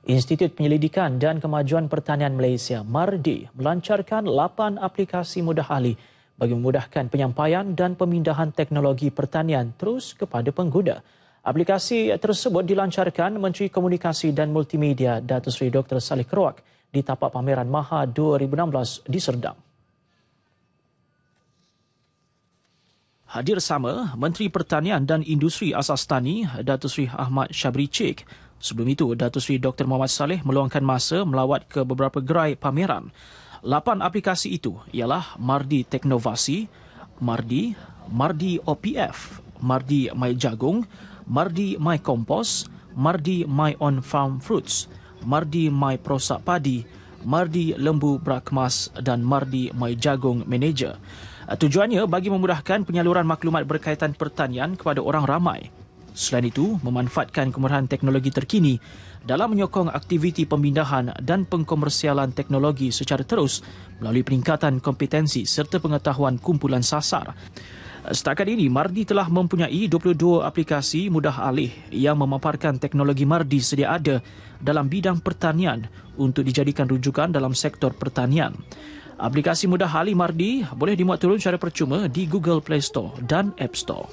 Institut Penyelidikan dan Kemajuan Pertanian Malaysia (MARDI) melancarkan 8 aplikasi mudah alih bagi memudahkan penyampaian dan pemindahan teknologi pertanian terus kepada pengguna. Aplikasi tersebut dilancarkan Menteri Komunikasi dan Multimedia Datuk Seri Dr. Saleh Keruak di tapak pameran MAHA 2016 di Serdang. Hadir sama Menteri Pertanian dan Industri Asas Tani Datuk Seri Ahmad Syabri Cik. Sebelum itu, Datuk Seri Dr. Muhammad Saleh meluangkan masa melawat ke beberapa gerai pameran. 8 aplikasi itu ialah MARDI Teknovasi, MARDI, MARDI OPF, MARDI My Jagung, MARDI My Kompos, MARDI My On Farm Fruits, MARDI My Prosak Padi, MARDI Lembu Brakmas dan MARDI My Jagung Manager. Tujuannya bagi memudahkan penyaluran maklumat berkaitan pertanian kepada orang ramai. Selain itu, memanfaatkan kemurahan teknologi terkini dalam menyokong aktiviti pemindahan dan pengkomersialan teknologi secara terus melalui peningkatan kompetensi serta pengetahuan kumpulan sasar. Setakat ini, MARDI telah mempunyai 22 aplikasi mudah alih yang memaparkan teknologi MARDI sedia ada dalam bidang pertanian untuk dijadikan rujukan dalam sektor pertanian. Aplikasi mudah alih MARDI boleh dimuat turun secara percuma di Google Play Store dan App Store.